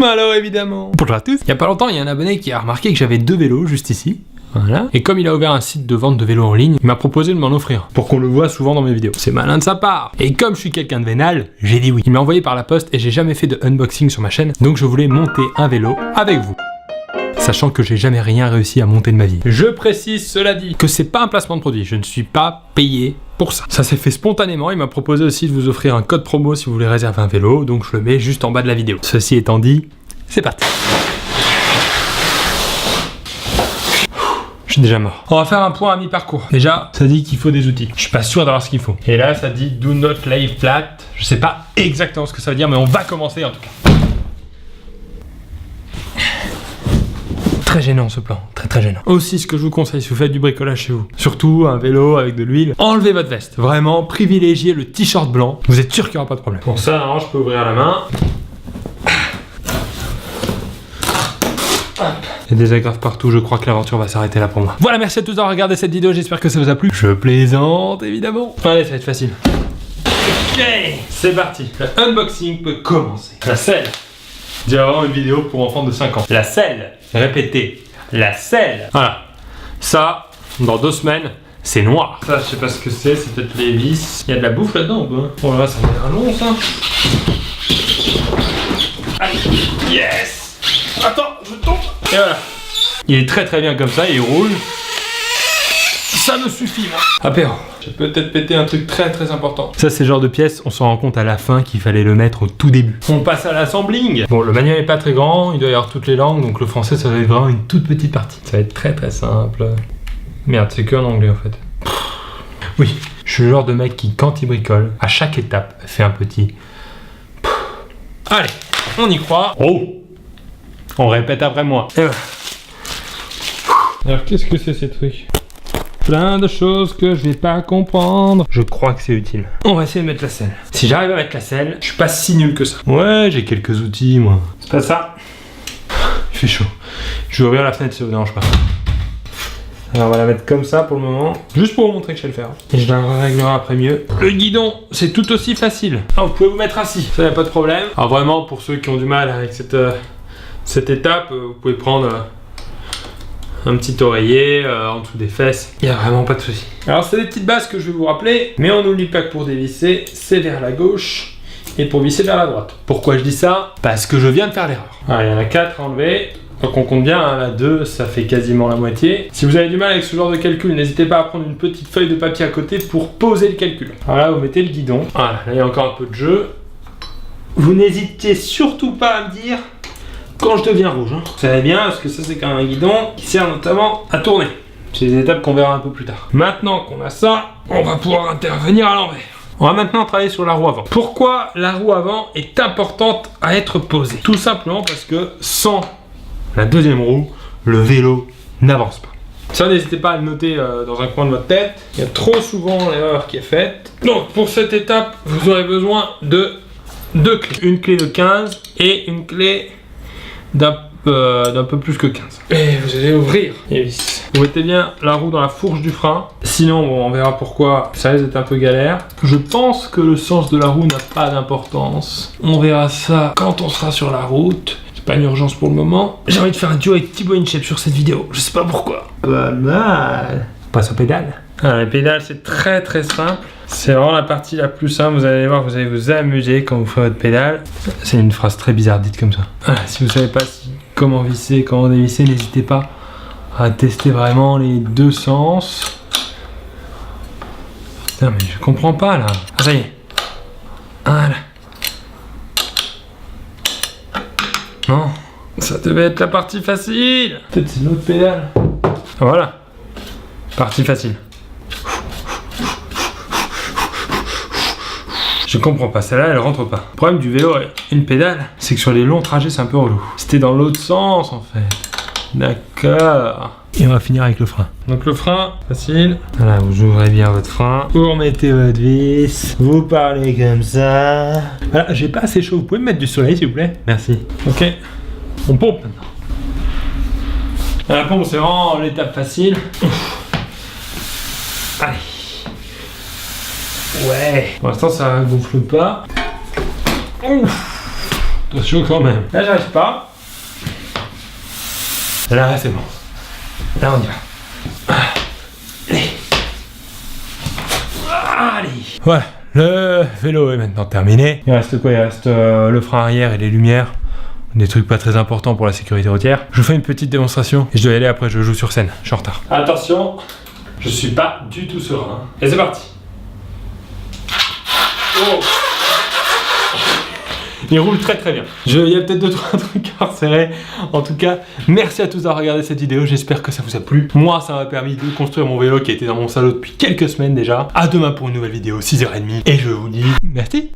Alors évidemment. Bonjour à tous. Il y a pas longtemps, il y a un abonné qui a remarqué que j'avais 2 vélos juste ici. Voilà. Et comme il a ouvert un site de vente de vélos en ligne, il m'a proposé de m'en offrir pour qu'on le voit souvent dans mes vidéos. C'est malin de sa part. Et comme je suis quelqu'un de vénal, j'ai dit oui. Il m'a envoyé par la poste et j'ai jamais fait de unboxing sur ma chaîne, donc je voulais monter un vélo avec vous. Sachant que j'ai jamais rien réussi à monter de ma vie. Je précise, cela dit, que c'est pas un placement de produit. Je ne suis pas payé pour ça. Ça s'est fait spontanément. Il m'a proposé aussi de vous offrir un code promo si vous voulez réserver un vélo, donc je le mets juste en bas de la vidéo. Ceci étant dit, c'est parti. Je suis déjà mort. On va faire un point à mi-parcours. Déjà, ça dit qu'il faut des outils. Je suis pas sûr d'avoir ce qu'il faut. Et là, ça dit do not lay flat. Je sais pas exactement ce que ça veut dire, mais on va commencer en tout cas. Très gênant ce plan, très gênant. Aussi, ce que je vous conseille si vous faites du bricolage chez vous, surtout un vélo avec de l'huile, enlevez votre veste. Vraiment, privilégiez le t-shirt blanc. Vous êtes sûr qu'il n'y aura pas de problème. Pour ça, alors, je peux ouvrir la main. Il y a des agrafes partout, je crois que l'aventure va s'arrêter là pour moi. Voilà, merci à tous d'avoir regardé cette vidéo, j'espère que ça vous a plu. Je plaisante, évidemment. Allez, ça va être facile. Ok, c'est parti. Le unboxing peut commencer. La selle. J'ai vraiment une vidéo pour enfants de 5 ans. La selle. Répétez. La selle. Voilà. Ça, dans 2 semaines, c'est noir. Ça, je sais pas ce que c'est peut-être les vis. Il y a de la bouffe là-dedans ou pas? Oh là, ça m'a l'air long ça. Allez. Yes. Attends, je tombe. Et voilà. Il est très bien comme ça, il roule. Ça me suffit moi. Apéro. J'ai peut-être pété un truc très important. Ça c'est le genre de pièce, on s'en rend compte à la fin qu'il fallait le mettre au tout début. On passe à l'assembling. Bon, le manuel est pas très grand, il doit y avoir toutes les langues, donc le français ça va être vraiment une toute petite partie. Ça va être très simple. Merde, c'est que en anglais en fait. Oui, je suis le genre de mec qui, quand il bricole, à chaque étape, fait un petit... Allez, on y croit. Oh, on répète après moi. Et voilà. Alors qu'est-ce que c'est ces trucs? Plein de choses que je vais pas comprendre. Je crois que c'est utile. On va essayer de mettre la selle. Si j'arrive à mettre la selle, je suis pas si nul que ça. Ouais, j'ai quelques outils moi. C'est pas ça. Il fait chaud. Je vais ouvrir la fenêtre si ça vous dérange pas. Alors on va la mettre comme ça pour le moment. Juste pour vous montrer que je sais le faire. Et je la réglerai après mieux. Le guidon, c'est tout aussi facile. Alors, vous pouvez vous mettre assis. Ça y a pas de problème. Alors vraiment, pour ceux qui ont du mal avec cette étape, vous pouvez prendre... un petit oreiller en dessous des fesses, il n'y a vraiment pas de souci. Alors c'est des petites bases que je vais vous rappeler, mais on n'oublie pas que pour dévisser, c'est vers la gauche et pour visser vers la droite. Pourquoi je dis ça? Parce que je viens de faire l'erreur. Il y en a 4 à enlever, donc on compte bien, hein, la 2 ça fait quasiment la moitié. Si vous avez du mal avec ce genre de calcul, n'hésitez pas à prendre une petite feuille de papier à côté pour poser le calcul. Alors là vous mettez le guidon, voilà, là il y a encore un peu de jeu. Vous n'hésitez surtout pas à me dire quand je deviens rouge, hein. Vous savez bien, parce que ça c'est quand même un guidon qui sert notamment à tourner. C'est des étapes qu'on verra un peu plus tard. Maintenant qu'on a ça, on va pouvoir intervenir à l'envers. On va maintenant travailler sur la roue avant. Pourquoi la roue avant est importante à être posée? Tout simplement parce que sans la deuxième roue, le vélo n'avance pas. Ça, n'hésitez pas à le noter dans un coin de votre tête. Il y a trop souvent l'erreur qui est faite. Donc pour cette étape, vous aurez besoin de 2 clés. Une clé de 15 et une clé d'un peu plus que 15. Et vous allez ouvrir les vis. Vous mettez bien la roue dans la fourche du frein. Sinon, bon, on verra pourquoi ça risque d'être un peu galère. Je pense que le sens de la roue n'a pas d'importance. On verra ça quand on sera sur la route. C'est pas une urgence pour le moment. J'ai envie de faire un duo avec Thibaut InShape sur cette vidéo. Je sais pas pourquoi. Pas mal. On passe aux pédales. Alors, les pédales, c'est très simple. C'est vraiment la partie la plus simple, vous allez voir, vous allez vous amuser quand vous ferez votre pédale. C'est une phrase très bizarre dite comme ça. Voilà, si vous savez pas comment visser, comment dévisser, n'hésitez pas à tester vraiment les 2 sens. Putain mais je comprends pas là. Ah ça y est. Voilà. Non, ça devait être la partie facile. Peut-être c'est une autre pédale. Voilà. Partie facile. Je comprends pas, celle-là elle rentre pas. Le problème du vélo avec une pédale, c'est que sur les longs trajets c'est un peu relou. C'était dans l'autre sens en fait. D'accord. Et on va finir avec le frein. Donc le frein, facile. Voilà, vous ouvrez bien votre frein. Vous remettez votre vis. Vous parlez comme ça. Voilà, j'ai pas assez chaud. Vous pouvez me mettre du soleil s'il vous plaît? Merci. Ok. On pompe maintenant. La pompe c'est vraiment l'étape facile. Allez. Ouais. Pour l'instant ça gonfle pas. Ouf. Attention quand même. Là, j'arrive pas. Là, c'est bon. Là, on y va. Allez. Voilà, le vélo est maintenant terminé. Il reste quoi? Il reste le frein arrière et les lumières. Des trucs pas très importants pour la sécurité routière. Je vous fais une petite démonstration et je dois y aller après, je joue sur scène. Je suis en retard. Attention, je suis pas du tout serein. Et c'est parti. Oh. Il roule très très bien. Il y a peut-être 2-3 trucs à resserrer. En tout cas, merci à tous d'avoir regardé cette vidéo. J'espère que ça vous a plu. Moi, ça m'a permis de construire mon vélo qui était dans mon salon depuis quelques semaines déjà. À demain pour une nouvelle vidéo, 6h30. Et je vous dis merci.